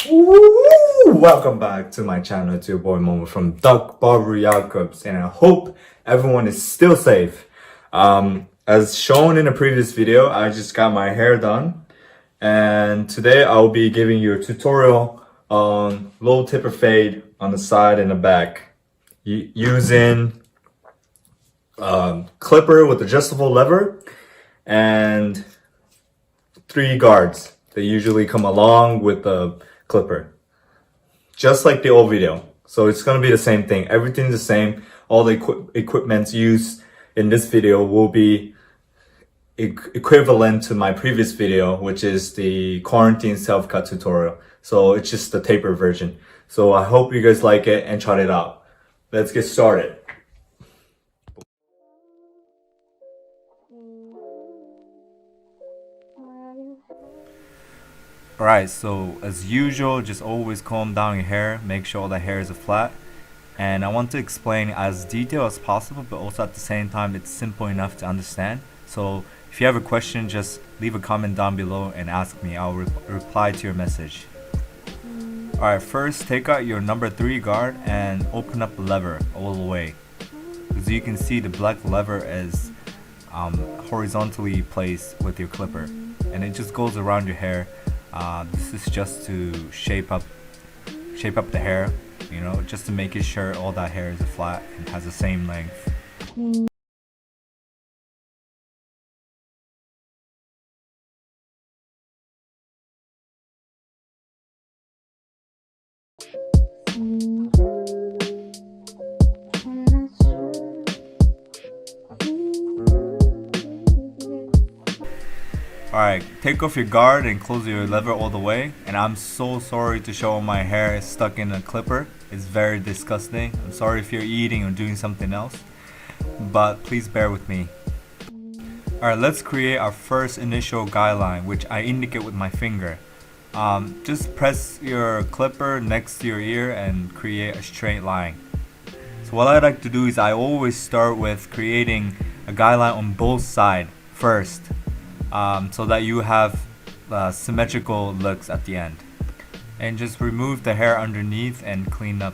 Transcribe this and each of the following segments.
Woo! Welcome back to my channel. It's your boy Momo from Duck Barber Jacobs, and I hope everyone is still safe. As shown in a previous video, I just got my hair done, and today I'll be giving you a tutorial on low tipper fade on the side and the back using clipper with adjustable lever and 3 guards. They usually come along with the clipper, just like the old video. So it's gonna be the same thing. Everything's the same. All the equipments used in this video will be equivalent to my previous video, which is the quarantine self-cut tutorial. So it's just the taper version. So I hope you guys like it and try it out. Let's get started. Alright, so as usual, just always comb down your hair, make sure all the hairs are flat. And I want to explain as detailed as possible, but also at the same time it's simple enough to understand. So if you have a question, just leave a comment down below and ask me. I'll reply to your message. Alright, first take out your number 3 guard and open up the lever all the way. As you can see, the black lever is horizontally placed with your clipper, and it just goes around your hair. This is just to shape up the hair, you know, just to make sure all that hair is flat and has the same length. Alright, take off your guard and close your lever all the way. And I'm so sorry to show my hair is stuck in a clipper. It's very disgusting. I'm sorry if you're eating or doing something else, but please bear with me. Alright, let's create our first initial guideline, which I indicate with my finger. Just press your clipper next to your ear and create a straight line. So what I like to do is I always start with creating a guideline on both sides first, so that you have symmetrical looks at the end. And just remove the hair underneath and clean up.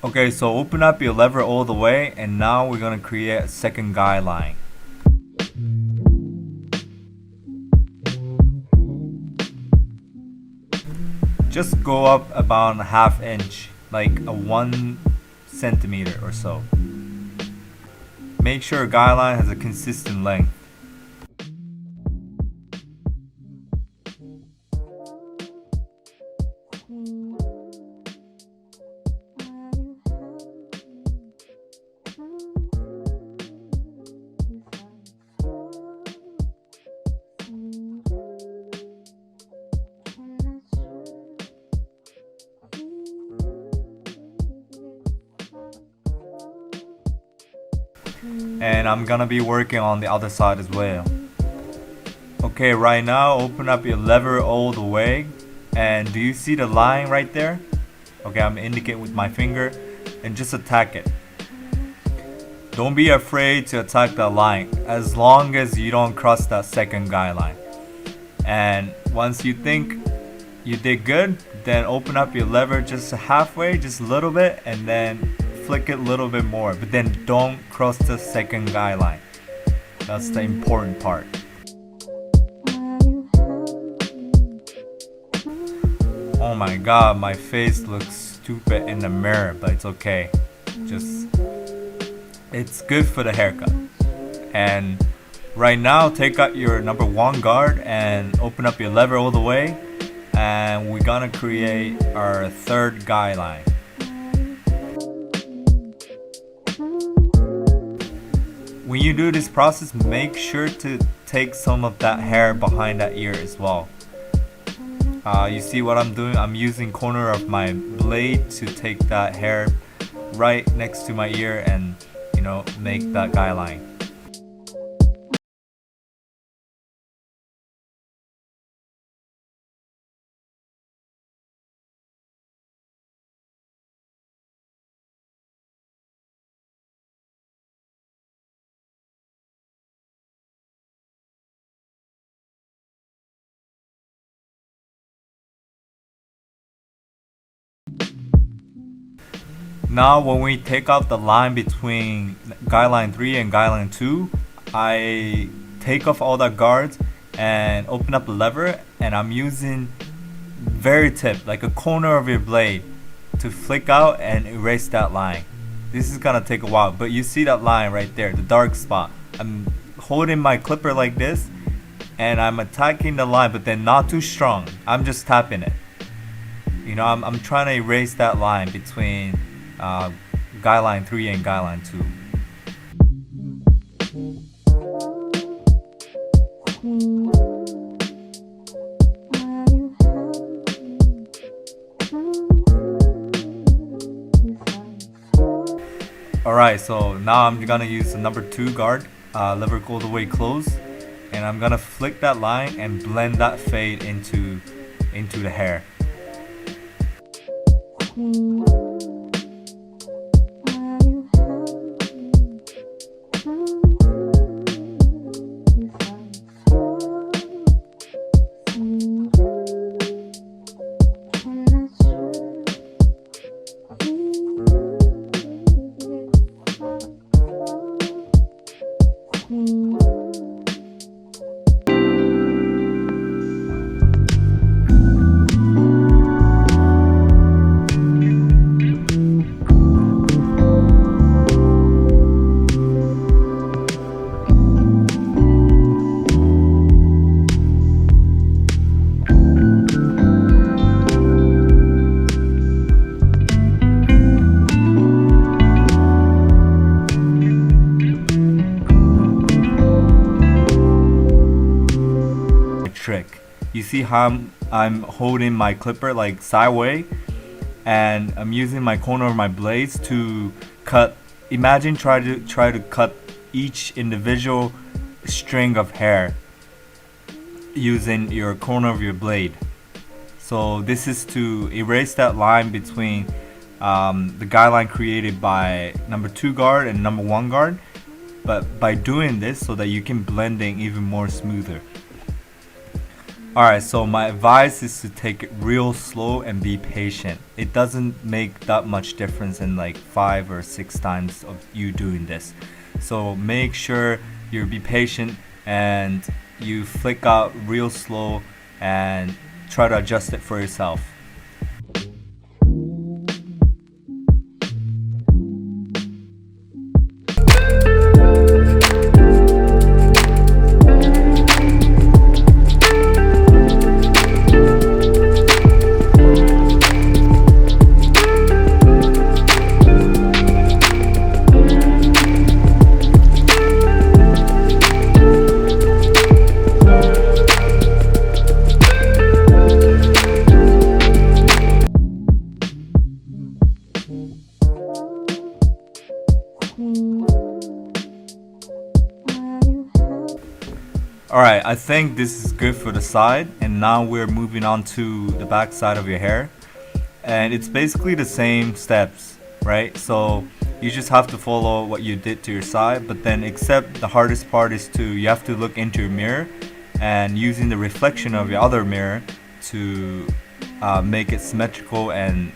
Okay, so open up your lever all the way, and now we're gonna create a second guideline. Just go up about a ½ inch, like a 1 centimeter or so. Make sure a guideline has a consistent length. And I'm gonna be working on the other side as well. Okay, right now open up your lever all the way, and do you see the line right there? Okay, I'm indicating with my finger, and just attack it. Don't be afraid to attack that line as long as you don't cross that second guideline. And once you think you did good, then open up your lever just halfway, just a little bit, and then flick it a little bit more, but then don't cross the second guideline. That's the important part. Oh my god, my face looks stupid in the mirror, but it's okay. It's good for the haircut. And right now, take out your number 1 guard and open up your lever all the way, and we're gonna create our third guideline. When you do this process, make sure to take some of that hair behind that ear as well. You see what I'm doing? I'm using corner of my blade to take that hair right next to my ear and, you know, make that guideline. Now when we take out the line between guideline 3 and guideline 2, I take off all the guards and open up the lever, and I'm using very tip, like a corner of your blade, to flick out and erase that line. This is gonna take a while, but you see that line right there, the dark spot. I'm holding my clipper like this and I'm attacking the line, but then not too strong. I'm just tapping it. I'm trying to erase that line between guideline 3 and guideline 2. Alright, so now I'm gonna use the number 2 guard, lever all the way closed, and I'm gonna flick that line and blend that fade into the hair. Trick. You see how I'm holding my clipper like sideways, and I'm using my corner of my blades to cut. Imagine try to cut each individual string of hair using your corner of your blade. So this is to erase that line between the guideline created by number 2 guard and number 1 guard, but by doing this so that you can blending even more smoother. Alright, so my advice is to take it real slow and be patient. It doesn't make that much difference in like 5 or 6 times of you doing this. So make sure you be patient and you flick out real slow and try to adjust it for yourself. Alright, I think this is good for the side, and now we're moving on to the back side of your hair. And it's basically the same steps, right? So you just have to follow what you did to your side, but then except the hardest part is you have to look into your mirror and using the reflection of your other mirror to make it symmetrical and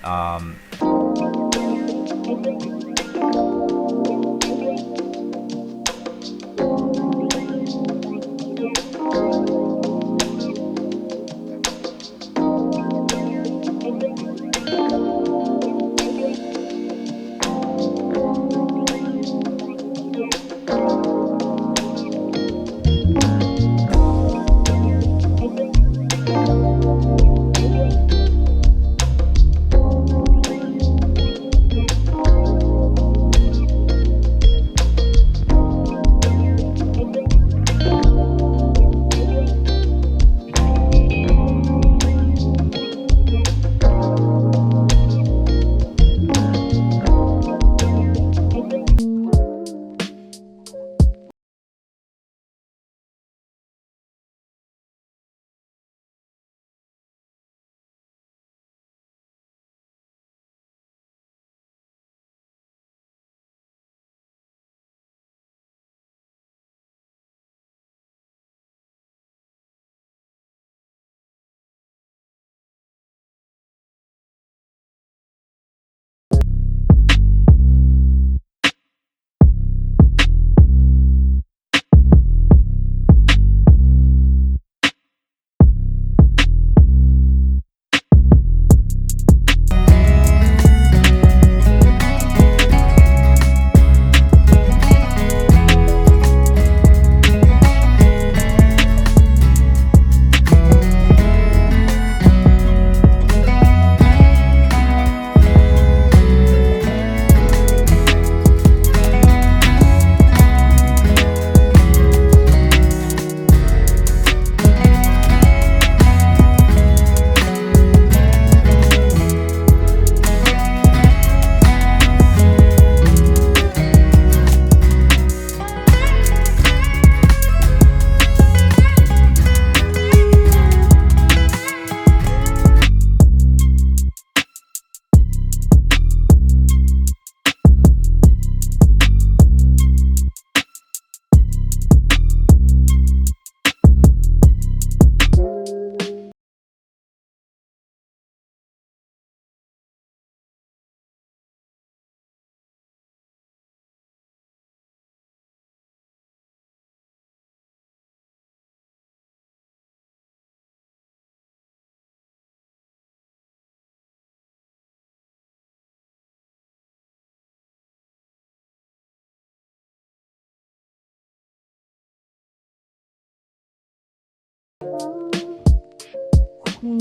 Alright,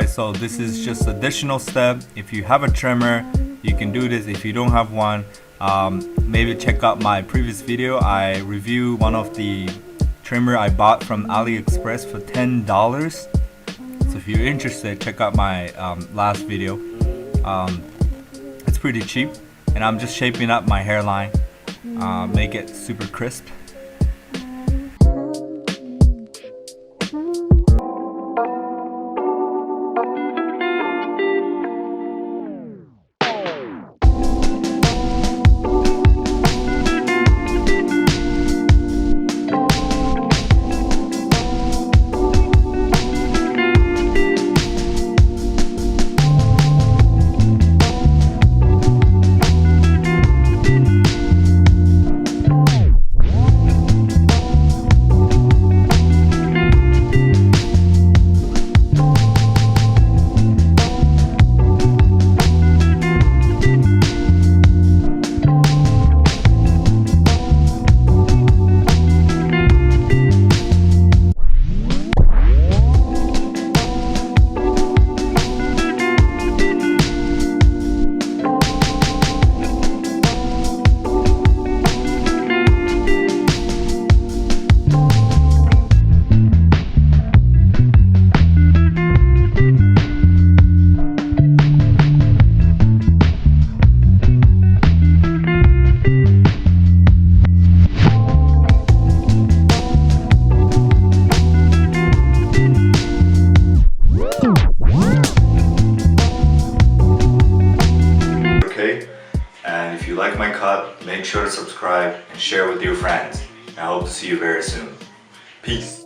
so this is just additional step. If you have a trimmer, you can do this. If you don't have one, maybe check out my previous video. I review one of the trimmer I bought from AliExpress for $10. So if you're interested, check out my last video. It's pretty cheap, and I'm just shaping up my hairline, make it super crisp. And if you like my cut, make sure to subscribe and share with your friends. I hope to see you very soon. Peace.